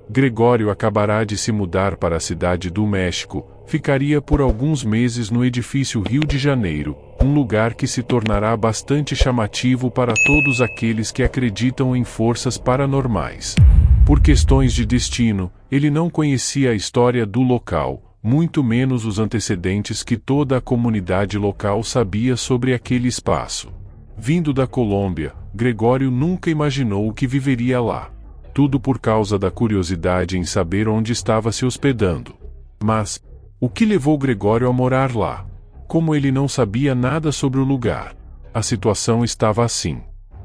Gregório acabará de se mudar para a cidade do México, ficaria por alguns meses no edifício Rio de Janeiro, um lugar que se tornará bastante chamativo para todos aqueles que acreditam em forças paranormais. Por questões de destino, ele não conhecia a história do local, muito menos os antecedentes que toda a comunidade local sabia sobre aquele espaço. Vindo da Colômbia, Gregório nunca imaginou que viveria lá. Tudo por causa da curiosidade em saber onde estava se hospedando. Mas, o que levou Gregório a morar lá? Como ele não sabia nada sobre o lugar, a situação estava assim.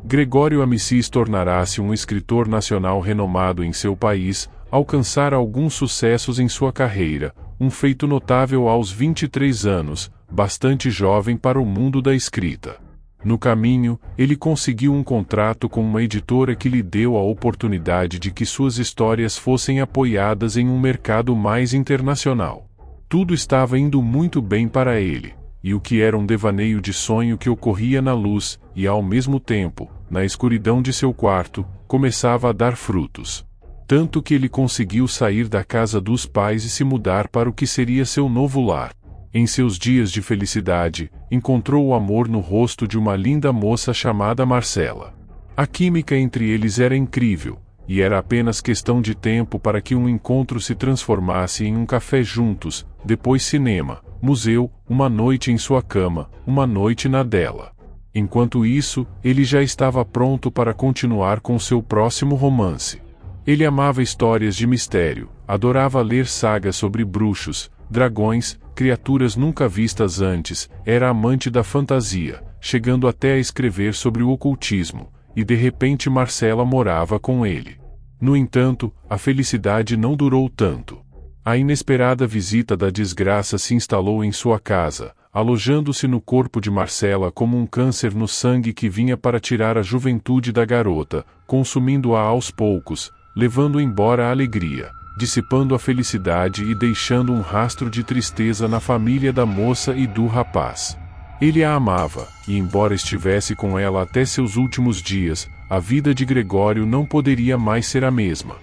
Gregório Amicis tornará-se um escritor nacional renomado em seu país, alcançar alguns sucessos em sua carreira, um feito notável aos 23 anos, bastante jovem para o mundo da escrita. No caminho, ele conseguiu um contrato com uma editora que lhe deu a oportunidade de que suas histórias fossem apoiadas em um mercado mais internacional. Tudo estava indo muito bem para ele, e o que era um devaneio de sonho que ocorria na luz, e ao mesmo tempo, na escuridão de seu quarto, começava a dar frutos. Tanto que ele conseguiu sair da casa dos pais e se mudar para o que seria seu novo lar. Em seus dias de felicidade, encontrou o amor no rosto de uma linda moça chamada Marcela. A química entre eles era incrível, e era apenas questão de tempo para que um encontro se transformasse em um café juntos, depois cinema, museu, uma noite em sua cama, uma noite na dela. Enquanto isso, ele já estava pronto para continuar com seu próximo romance. Ele amava histórias de mistério, adorava ler sagas sobre bruxos, dragões, criaturas nunca vistas antes, era amante da fantasia, chegando até a escrever sobre o ocultismo, e de repente Marcela morava com ele. No entanto, a felicidade não durou tanto. A inesperada visita da desgraça se instalou em sua casa, alojando-se no corpo de Marcela como um câncer no sangue que vinha para tirar a juventude da garota, consumindo-a aos poucos, levando embora a alegria, dissipando a felicidade e deixando um rastro de tristeza na família da moça e do rapaz. Ele a amava, e embora estivesse com ela até seus últimos dias, a vida de Gregório não poderia mais ser a mesma.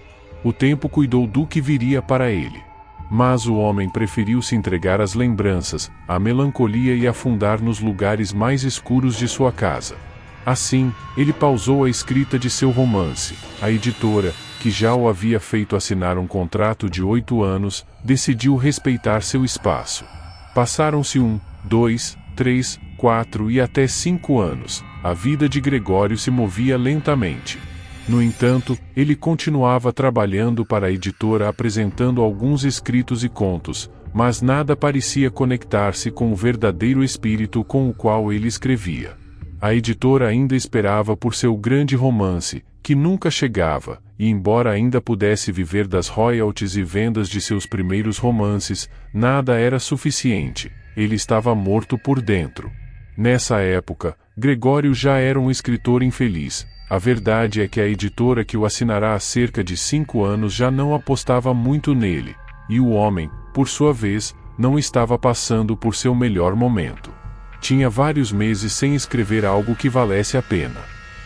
O tempo cuidou do que viria para ele. Mas o homem preferiu se entregar às lembranças, à melancolia e afundar nos lugares mais escuros de sua casa. Assim, ele pausou a escrita de seu romance. A editora, que já o havia feito assinar um contrato de 8 anos, decidiu respeitar seu espaço. Passaram-se 1, 2, 3, 4 e até 5 anos. A vida de Gregório se movia lentamente. No entanto, ele continuava trabalhando para a editora apresentando alguns escritos e contos, mas nada parecia conectar-se com o verdadeiro espírito com o qual ele escrevia. A editora ainda esperava por seu grande romance, que nunca chegava, e embora ainda pudesse viver das royalties e vendas de seus primeiros romances, nada era suficiente, ele estava morto por dentro. Nessa época, Gregório já era um escritor infeliz. A verdade é que a editora que o assinará há cerca de 5 anos já não apostava muito nele, e o homem, por sua vez, não estava passando por seu melhor momento. Tinha vários meses sem escrever algo que valesse a pena.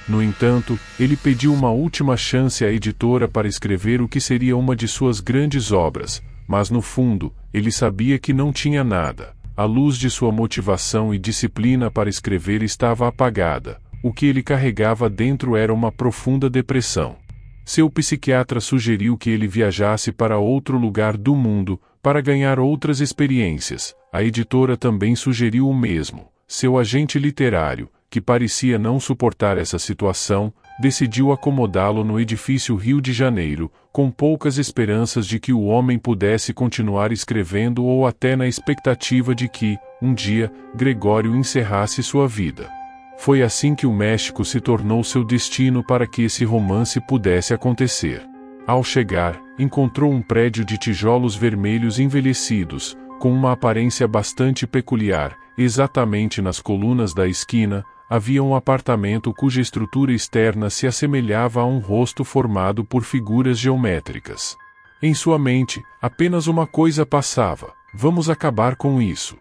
No entanto, ele pediu uma última chance à editora para escrever o que seria uma de suas grandes obras, mas no fundo, ele sabia que não tinha nada. A luz de sua motivação e disciplina para escrever estava apagada. O que ele carregava dentro era uma profunda depressão. Seu psiquiatra sugeriu que ele viajasse para outro lugar do mundo, para ganhar outras experiências. A editora também sugeriu o mesmo. Seu agente literário, que parecia não suportar essa situação, decidiu acomodá-lo no edifício Rio de Janeiro, com poucas esperanças de que o homem pudesse continuar escrevendo ou até na expectativa de que, um dia, Gregório encerrasse sua vida. Foi assim que o México se tornou seu destino para que esse romance pudesse acontecer. Ao chegar, encontrou um prédio de tijolos vermelhos envelhecidos, com uma aparência bastante peculiar. Exatamente nas colunas da esquina, havia um apartamento cuja estrutura externa se assemelhava a um rosto formado por figuras geométricas. Em sua mente, apenas uma coisa passava: vamos acabar com isso.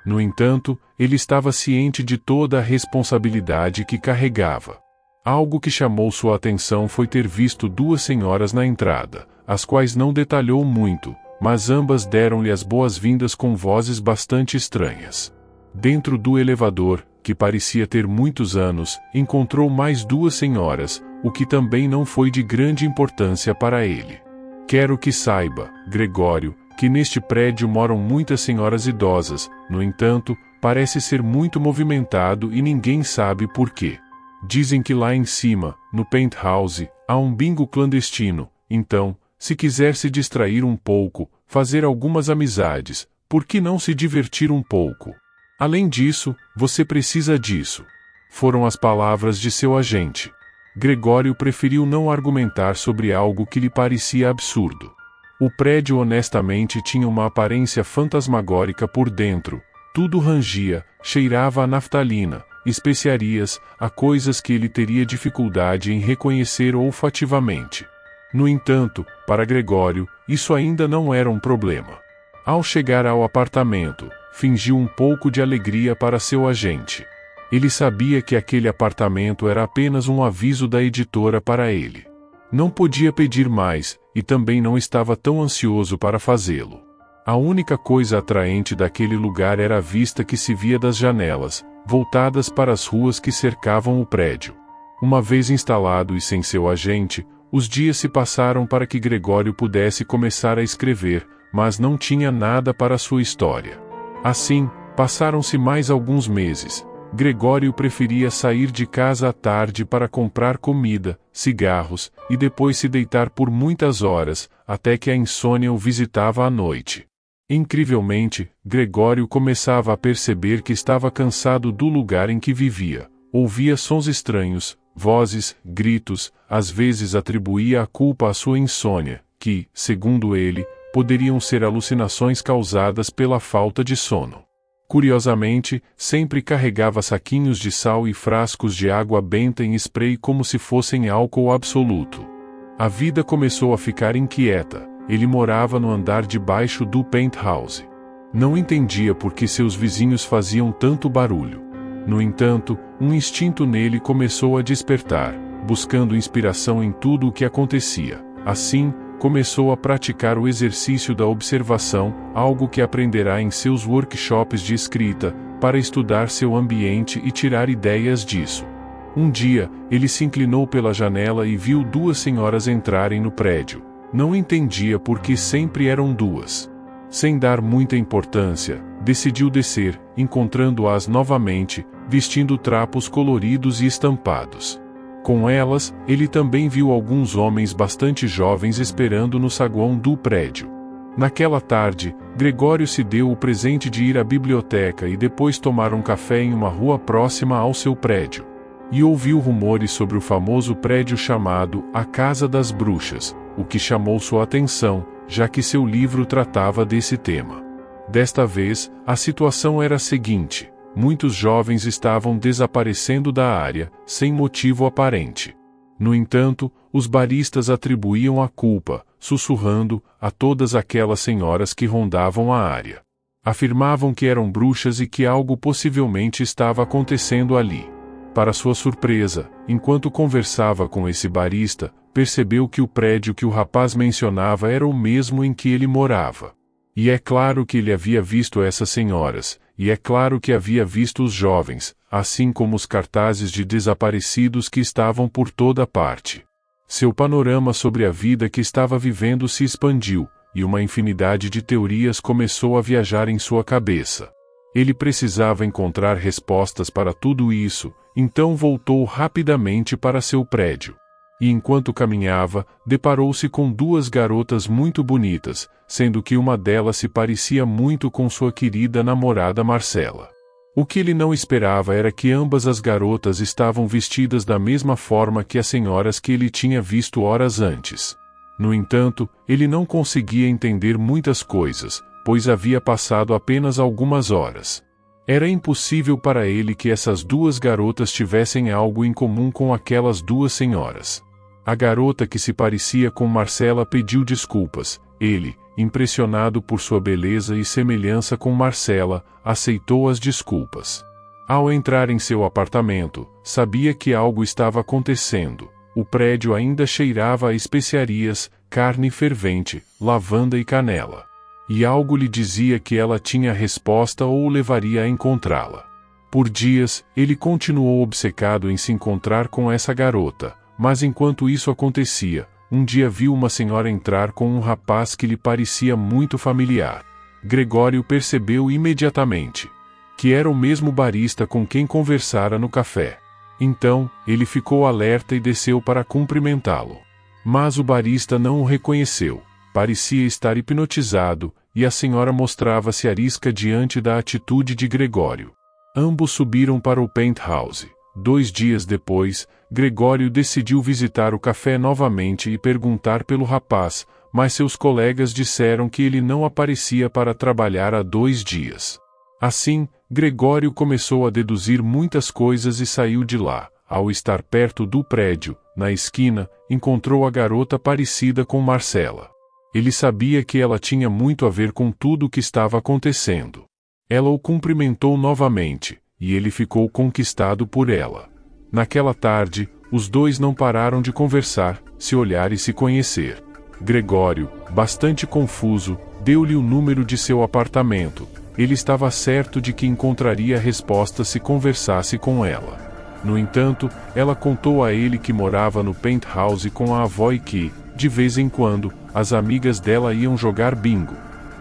No entanto, ele estava ciente de toda a responsabilidade que carregava. Algo que chamou sua atenção foi ter visto duas senhoras na entrada, as quais não detalhou muito, mas ambas deram-lhe as boas-vindas com vozes bastante estranhas. Dentro do elevador, que parecia ter muitos anos, encontrou mais duas senhoras, o que também não foi de grande importância para ele. Quero que saiba, Gregório, que neste prédio moram muitas senhoras idosas, no entanto, parece ser muito movimentado e ninguém sabe por quê. Dizem que lá em cima, no penthouse, há um bingo clandestino, então, se quiser se distrair um pouco, fazer algumas amizades, por que não se divertir um pouco? Além disso, você precisa disso. Foram as palavras de seu agente. Gregório preferiu não argumentar sobre algo que lhe parecia absurdo. O prédio honestamente tinha uma aparência fantasmagórica por dentro, tudo rangia, cheirava a naftalina, especiarias, a coisas que ele teria dificuldade em reconhecer olfativamente. No entanto, para Gregório, isso ainda não era um problema. Ao chegar ao apartamento, fingiu um pouco de alegria para seu agente. Ele sabia que aquele apartamento era apenas um aviso da editora para ele. Não podia pedir mais, e também não estava tão ansioso para fazê-lo. A única coisa atraente daquele lugar era a vista que se via das janelas, voltadas para as ruas que cercavam o prédio. Uma vez instalado e sem seu agente, os dias se passaram para que Gregório pudesse começar a escrever, mas não tinha nada para sua história. Assim, passaram-se mais alguns meses. Gregório preferia sair de casa à tarde para comprar comida, cigarros, e depois se deitar por muitas horas, até que a insônia o visitava à noite. Incrivelmente, Gregório começava a perceber que estava cansado do lugar em que vivia. Ouvia sons estranhos, vozes, gritos, às vezes atribuía a culpa à sua insônia, que, segundo ele, poderiam ser alucinações causadas pela falta de sono. Curiosamente, sempre carregava saquinhos de sal e frascos de água benta em spray como se fossem álcool absoluto. A vida começou a ficar inquieta. Ele morava no andar de baixo do penthouse. Não entendia por que seus vizinhos faziam tanto barulho. No entanto, um instinto nele começou a despertar, buscando inspiração em tudo o que acontecia. Assim, começou a praticar o exercício da observação, algo que aprenderá em seus workshops de escrita, para estudar seu ambiente e tirar ideias disso. Um dia, ele se inclinou pela janela e viu duas senhoras entrarem no prédio. Não entendia por que sempre eram duas. Sem dar muita importância, decidiu descer, encontrando-as novamente, vestindo trapos coloridos e estampados. Com elas, ele também viu alguns homens bastante jovens esperando no saguão do prédio. Naquela tarde, Gregório se deu o presente de ir à biblioteca e depois tomar um café em uma rua próxima ao seu prédio. E ouviu rumores sobre o famoso prédio chamado A Casa das Bruxas, o que chamou sua atenção, já que seu livro tratava desse tema. Desta vez, a situação era a seguinte: muitos jovens estavam desaparecendo da área, sem motivo aparente. No entanto, os baristas atribuíam a culpa, sussurrando, a todas aquelas senhoras que rondavam a área. Afirmavam que eram bruxas e que algo possivelmente estava acontecendo ali. Para sua surpresa, enquanto conversava com esse barista, percebeu que o prédio que o rapaz mencionava era o mesmo em que ele morava. E é claro que ele havia visto essas senhoras, e é claro que havia visto os jovens, assim como os cartazes de desaparecidos que estavam por toda parte. Seu panorama sobre a vida que estava vivendo se expandiu, e uma infinidade de teorias começou a viajar em sua cabeça. Ele precisava encontrar respostas para tudo isso, então voltou rapidamente para seu prédio. E enquanto caminhava, deparou-se com duas garotas muito bonitas, sendo que uma delas se parecia muito com sua querida namorada Marcela. O que ele não esperava era que ambas as garotas estavam vestidas da mesma forma que as senhoras que ele tinha visto horas antes. No entanto, ele não conseguia entender muitas coisas, pois havia passado apenas algumas horas. Era impossível para ele que essas duas garotas tivessem algo em comum com aquelas duas senhoras. A garota que se parecia com Marcela pediu desculpas, Ele, impressionado por sua beleza e semelhança com Marcela, aceitou as desculpas. Ao entrar em seu apartamento, sabia que algo estava acontecendo. O prédio ainda cheirava a especiarias, carne fervente, lavanda e canela. E algo lhe dizia que ela tinha a resposta ou o levaria a encontrá-la. Por dias, ele continuou obcecado em se encontrar com essa garota, mas enquanto isso acontecia, um dia viu uma senhora entrar com um rapaz que lhe parecia muito familiar. Gregório percebeu imediatamente que era o mesmo barista com quem conversara no café. Então, ele ficou alerta e desceu para cumprimentá-lo. Mas o barista não o reconheceu. Parecia estar hipnotizado, e a senhora mostrava-se arisca diante da atitude de Gregório. Ambos subiram para o penthouse. 2 dias depois, Gregório decidiu visitar o café novamente e perguntar pelo rapaz, mas seus colegas disseram que ele não aparecia para trabalhar há 2 dias. Assim, Gregório começou a deduzir muitas coisas e saiu de lá. Ao estar perto do prédio, na esquina, encontrou a garota parecida com Marcela. Ele sabia que ela tinha muito a ver com tudo o que estava acontecendo. Ela o cumprimentou novamente, e ele ficou conquistado por ela. Naquela tarde, os dois não pararam de conversar, se olhar e se conhecer. Gregório, bastante confuso, deu-lhe o número de seu apartamento. Ele estava certo de que encontraria a resposta se conversasse com ela. No entanto, ela contou a ele que morava no penthouse com a avó e que, de vez em quando, as amigas dela iam jogar bingo.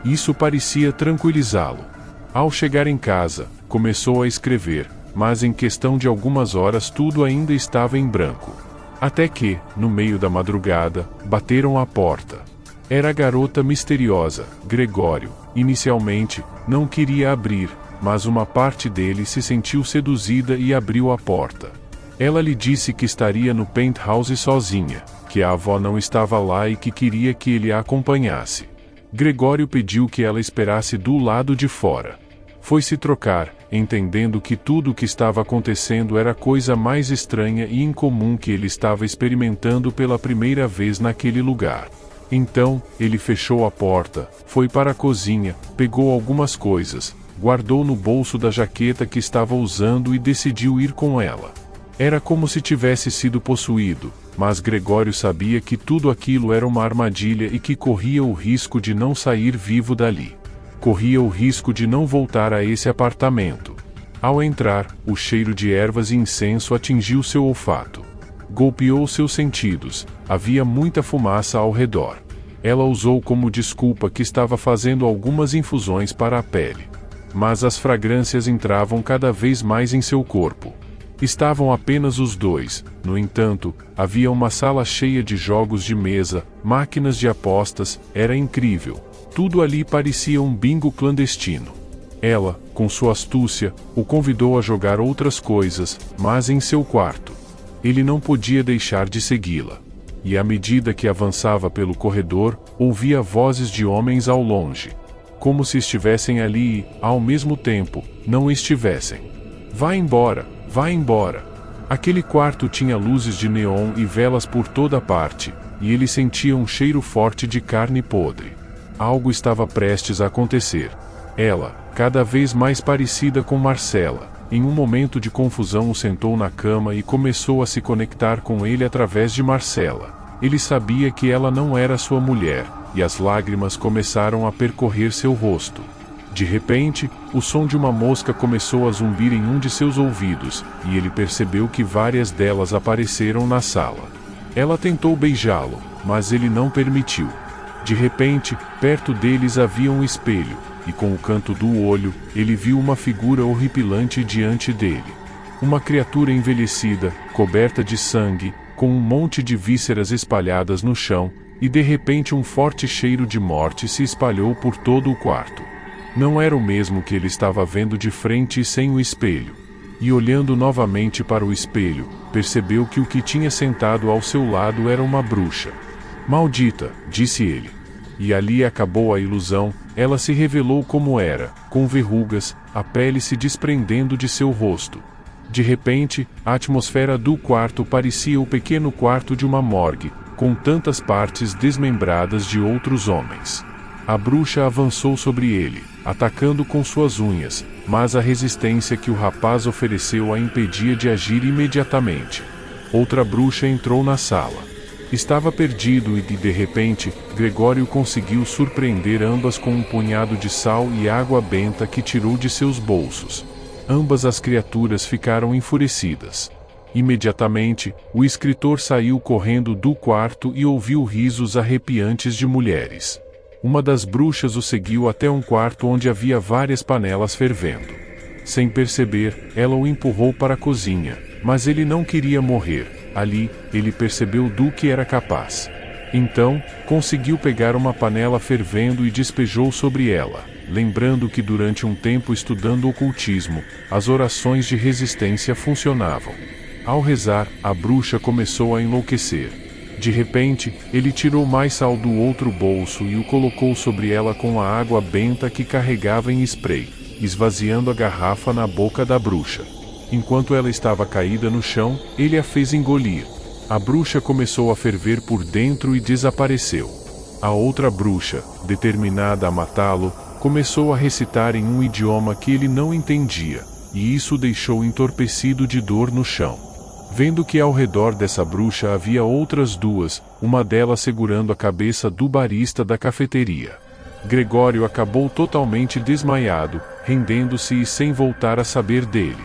Isso parecia tranquilizá-lo. Ao chegar em casa, começou a escrever, mas em questão de algumas horas tudo ainda estava em branco. Até que, no meio da madrugada, bateram à porta. Era a garota misteriosa, Gregório. Inicialmente, não queria abrir, mas uma parte dele se sentiu seduzida e abriu a porta. Ela lhe disse que estaria no penthouse sozinha, que a avó não estava lá e que queria que ele a acompanhasse. Gregório pediu que ela esperasse do lado de fora. Foi se trocar, entendendo que tudo o que estava acontecendo era a coisa mais estranha e incomum que ele estava experimentando pela primeira vez naquele lugar. Então, ele fechou a porta, foi para a cozinha, pegou algumas coisas, guardou no bolso da jaqueta que estava usando e decidiu ir com ela. Era como se tivesse sido possuído, mas Gregório sabia que tudo aquilo era uma armadilha e que corria o risco de não sair vivo dali. Corria o risco de não voltar a esse apartamento. Ao entrar, o cheiro de ervas e incenso atingiu seu olfato. Golpeou seus sentidos, havia muita fumaça ao redor. Ela usou como desculpa que estava fazendo algumas infusões para a pele. Mas as fragrâncias entravam cada vez mais em seu corpo. Estavam apenas os dois, no entanto, havia uma sala cheia de jogos de mesa, máquinas de apostas, era incrível. Tudo ali parecia um bingo clandestino. Ela, com sua astúcia, o convidou a jogar outras coisas, mas em seu quarto. Ele não podia deixar de segui-la. E à medida que avançava pelo corredor, ouvia vozes de homens ao longe. Como se estivessem ali e, ao mesmo tempo, não estivessem. Vá embora, vá embora. Aquele quarto tinha luzes de neon e velas por toda parte, e ele sentia um cheiro forte de carne podre. Algo estava prestes a acontecer. Ela, cada vez mais parecida com Marcela, em um momento de confusão o sentou na cama e começou a se conectar com ele através de Marcela. Ele sabia que ela não era sua mulher, e as lágrimas começaram a percorrer seu rosto. De repente, o som de uma mosca começou a zumbir em um de seus ouvidos, e ele percebeu que várias delas apareceram na sala. Ela tentou beijá-lo, mas ele não permitiu. De repente, perto deles havia um espelho, e com o canto do olho, ele viu uma figura horripilante diante dele. Uma criatura envelhecida, coberta de sangue, com um monte de vísceras espalhadas no chão, e de repente um forte cheiro de morte se espalhou por todo o quarto. Não era o mesmo que ele estava vendo de frente e sem o espelho. E olhando novamente para o espelho, percebeu que o que tinha sentado ao seu lado era uma bruxa. "Maldita", disse ele. E ali acabou a ilusão, ela se revelou como era, com verrugas, a pele se desprendendo de seu rosto. De repente, a atmosfera do quarto parecia o pequeno quarto de uma morgue, com tantas partes desmembradas de outros homens. A bruxa avançou sobre ele, atacando com suas unhas, mas a resistência que o rapaz ofereceu a impedia de agir imediatamente. Outra bruxa entrou na sala. Estava perdido e de repente, Gregório conseguiu surpreender ambas com um punhado de sal e água benta que tirou de seus bolsos. Ambas as criaturas ficaram enfurecidas. Imediatamente, o escritor saiu correndo do quarto e ouviu risos arrepiantes de mulheres. Uma das bruxas o seguiu até um quarto onde havia várias panelas fervendo. Sem perceber, ela o empurrou para a cozinha, mas ele não queria morrer. Ali, ele percebeu do que era capaz. Então, conseguiu pegar uma panela fervendo e despejou sobre ela, lembrando que durante um tempo estudando ocultismo, as orações de resistência funcionavam. Ao rezar, a bruxa começou a enlouquecer. De repente, ele tirou mais sal do outro bolso e o colocou sobre ela com a água benta que carregava em spray, esvaziando a garrafa na boca da bruxa. Enquanto ela estava caída no chão, ele a fez engolir. A bruxa começou a ferver por dentro e desapareceu. A outra bruxa, determinada a matá-lo, começou a recitar em um idioma que ele não entendia, e isso o deixou entorpecido de dor no chão. Vendo que ao redor dessa bruxa havia outras duas, uma delas segurando a cabeça do barista da cafeteria. Gregório acabou totalmente desmaiado, rendendo-se e sem voltar a saber dele.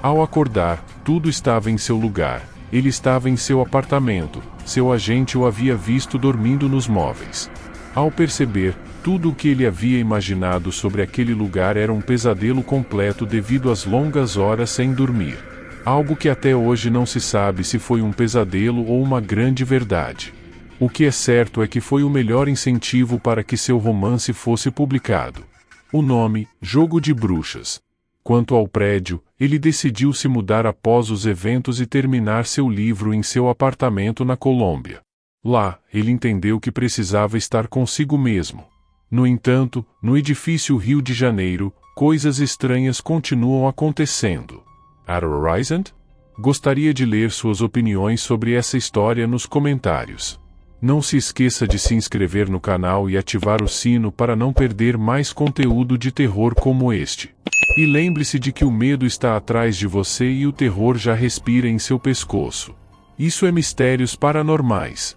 Ao acordar, tudo estava em seu lugar. Ele estava em seu apartamento, seu agente o havia visto dormindo nos móveis. Ao perceber, tudo o que ele havia imaginado sobre aquele lugar era um pesadelo completo devido às longas horas sem dormir. Algo que até hoje não se sabe se foi um pesadelo ou uma grande verdade. O que é certo é que foi o melhor incentivo para que seu romance fosse publicado. O nome, Jogo de Bruxas. Quanto ao prédio, ele decidiu se mudar após os eventos e terminar seu livro em seu apartamento na Colômbia. Lá, ele entendeu que precisava estar consigo mesmo. No entanto, no edifício Rio de Janeiro, coisas estranhas continuam acontecendo. At Horizon? Gostaria de ler suas opiniões sobre essa história nos comentários. Não se esqueça de se inscrever no canal e ativar o sino para não perder mais conteúdo de terror como este. E lembre-se de que o medo está atrás de você e o terror já respira em seu pescoço. Isso é Mistérios Paranormais.